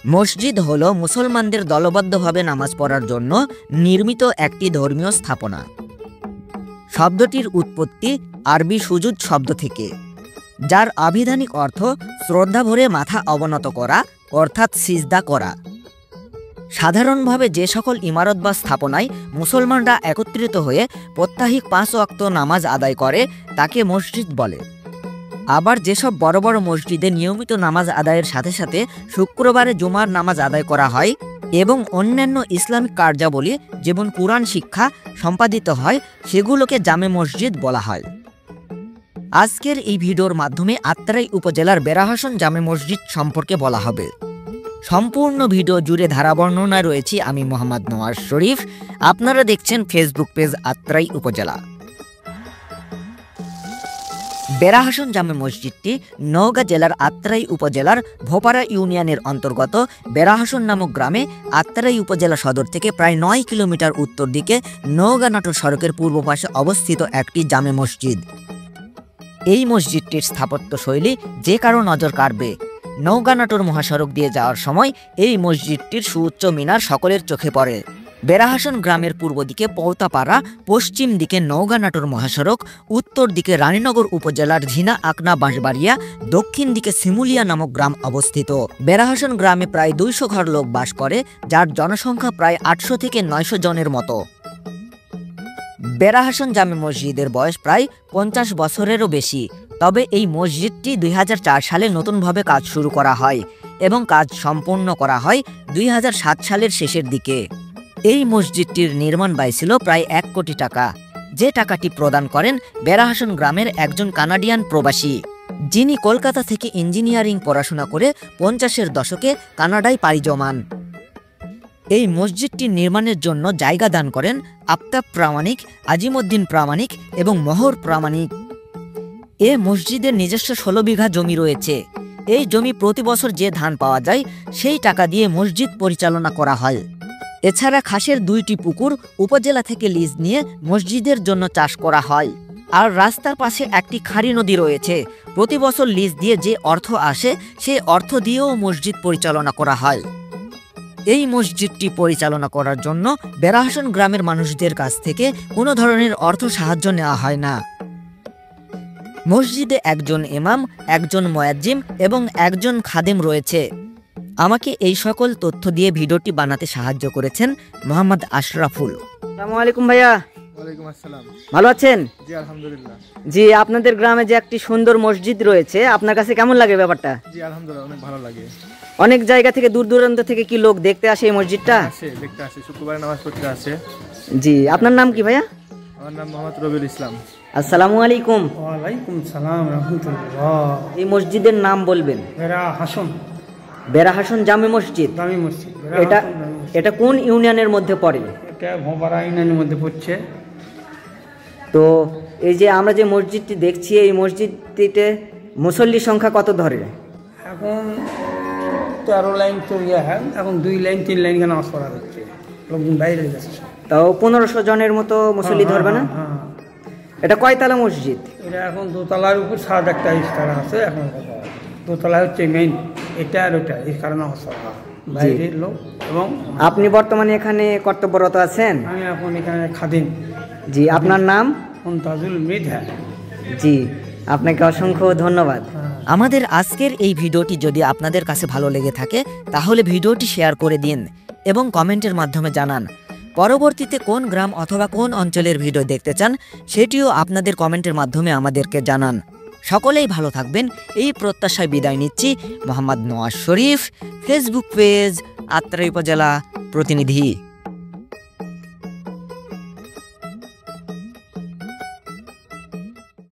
মসজিদ হলো মুসলমানদের দলবদ্ধভাবে নামাজ পড়ার জন্য নির্মিত একটি ধর্মীয় স্থাপনা। শব্দটির উৎপত্তি আরবি সুজুদ শব্দ থেকে, যার আবিধানিক অর্থ শ্রদ্ধা ভরে মাথা অবনত করা অর্থাৎ সিজদা করা। সাধারণভাবে যে সকল ইমারত বা স্থাপনায় মুসলমানরা একত্রিত হয়ে প্রত্যাহিক 5 ওয়াক্ত নামাজ আদায় করে তাকে মসজিদ বলে। আবার যেসব বড় বড় মসজিদে নিয়মিত নামাজ আদায়ের সাথে সাথে শুক্রবারে জুমার নামাজ আদায় করা হয় এবং অন্যান্য ইসলামিক কার্যাবলী যেমন কুরআন শিক্ষা সম্পাদিত হয় সেগুলোকে জামে মসজিদ বলা হয়। আজকের এই ভিডিওর মাধ্যমে আত্রাই উপজেলার বেড়াহাসন জামে মসজিদ সম্পর্কে বলা হবে। সম্পূর্ণ ভিডিও জুড়ে ধারাবর্ণনায় রয়েছি আমি মোহাম্মদ নওয়াজ শরীফ। আপনারা দেখছেন ফেসবুক পেজ আত্রাই উপজেলা। বেড়াহাসন জামে মসজিদটি নওগাঁ জেলার আত্রাই উপজেলার ভোপারা ইউনিয়নের অন্তর্গত বেড়াহাসন নামক গ্রামে আত্রাই উপজেলা সদর থেকে প্রায় 9 কিলোমিটার উত্তর দিকে নওগাঁ নাটোর সড়কের পূর্ব পাশে অবস্থিত একটি জামে মসজিদ। এই মসজিদটির স্থাপত্য শৈলী যে কারো নজর কাড়বে। নওগাঁ নাটোর মহাসড়ক দিয়ে যাওয়ার সময় এই মসজিদটির সুউচ্চ মিনার সকলের চোখে পড়ে। বেড়াহাসন গ্রামের পূর্ব দিকে পৌতাপাড়া, পশ্চিম দিকে নওগাঁ নাটোর মহাসড়ক, উত্তর দিকে রানীনগর উপজেলার ঝিনা আকনা বাঁশবাড়িয়া, দক্ষিণ দিকে শিমুলিয়া নামক গ্রাম অবস্থিত। বেড়াহাসন গ্রামে প্রায় 200 ঘর লোক বাস করে, যার জনসংখ্যা প্রায় 800 থেকে 900 জনের মতো। বেড়াহাসন জামে মসজিদের বয়স প্রায় 50 বছরেরও বেশি। তবে এই মসজিদটি 2004 সালে নতুনভাবে কাজ শুরু করা হয় এবং কাজ সম্পূর্ণ করা হয় 2007 সালের শেষের দিকে। এই মসজিদটির নির্মাণ ব্যয় ছিল প্রায় 1 কোটি টাকা, যে টাকাটি প্রদান করেন বেড়াহাসন গ্রামের একজন কানাডিয়ান প্রবাসী, যিনি কলকাতা থেকে ইঞ্জিনিয়ারিং পড়াশোনা করে 50-এর দশকে কানাডায় পাড়ি জমান। এই মসজিদটি নির্মাণের জন্য জায়গা দান করেন আফতাব প্রামাণিক, আজিমউদ্দিন প্রামাণিক এবং মোহর প্রামাণিক। এ মসজিদের নিজস্ব 16 বিঘা জমি রয়েছে। এই জমি প্রতি বছর যে ধান পাওয়া যায় সেই টাকা দিয়ে মসজিদ পরিচালনা করা হয়। এছাড়া খাসের 2টি পুকুর উপজেলা থেকে লিজ নিয়ে মসজিদের জন্য চাষ করা হয়। আর রাস্তার পাশে একটি খাঁড়ি নদী রয়েছে। প্রতি বছর লিজ দিয়ে যে অর্থ আসে সেই অর্থ দিয়েও মসজিদ পরিচালনা করা হয়। এই মসজিদটি পরিচালনা করার জন্য বেড়াহাসন গ্রামের মানুষদের কাছ থেকে কোনো ধরনের অর্থ সাহায্য নেওয়া হয় না। মসজিদে একজন ইমাম, একজন মুয়াজ্জিম এবং একজন খাদেম রয়েছে। আমাকে এই সকল তথ্য দিয়ে ভিডিওটি বানাতে সাহায্য করেছেন মোহাম্মদ আশরাফুল। আসসালামু আলাইকুম ভাইয়া। ওয়ালাইকুম আসসালাম। ভালো আছেন? জি আলহামদুলিল্লাহ। জি, আপনাদের গ্রামে যে একটি সুন্দর মসজিদ রয়েছে, আপনার কাছে কেমন লাগে ব্যাপারটা? জি আলহামদুলিল্লাহ, অনেক ভালো লাগে। অনেক জায়গা থেকে দূর দূরান্ত থেকে কি লোক দেখতে আসে এই মসজিদটা? দেখতে আসে, শুক্রবারে নামাজ পড়তে আসে। জি, আপনার নাম কি ভাইয়া? আমার নাম মোহাম্মদ রবিউল ইসলাম। আসসালামু আলাইকুম। ওয়ালাইকুম সালাম রাহমাতুল্লাহ। এই মসজিদের নাম বলবেন? বেড়াহাসন। বেড়াহাসন জামে মসজিদ। জামে মসজিদ। এটা কোন ইউনিয়নের মধ্যে পড়ে? এটা ভোপারা ইউনিয়নের মধ্যে পড়ছে। তো এই যে আমরা যে মসজিদটি দেখছি, এই মসজিদটিতে মুসল্লির সংখ্যা কত ধরে? এখন 13 লাইন তো হয়, এখন 2 লাইন 3 লাইন নামাজ পড়া হচ্ছে, লোকজন বাইরে যাচ্ছে। তাও 1500 জনের মতো মুসল্লি ধরবে না? এটা কয়তলা মসজিদ? এটা এখন দোতলার উপর সাত একটা ইস্তারা আছে। এখন দোতলা হচ্ছে মেইন, এটা আর ওটা, এই কারণে বাইরের লোক। এবং আপনি বর্তমানে এখানে কর্তব্যরত আছেন? আমি এখন এখানে খাদিম। জি, আপনার নাম? মুনতাজুল মৃধা। জি, আপনাকে অসংখ্য ধন্যবাদ। আমাদের আজকের এই ভিডিওটি যদি আপনাদের কাছে ভালো লেগে থাকে তাহলে ভিডিওটি শেয়ার করে দিন এবং কমেন্টের মাধ্যমে জানান। পরবর্তীতে কোন গ্রাম অথবা কোন অঞ্চলের ভিডিও দেখতে চান সেটিও আপনাদের কমেন্টের মাধ্যমে আমাদেরকে জানান। সকলেই ভালো থাকবেন এই প্রত্যাশায় বিদায় নিচ্ছি। মোহাম্মদ নওয়াজ শরীফ, ফেসবুক পেজ আত্রাই উপজেলা প্রতিনিধি।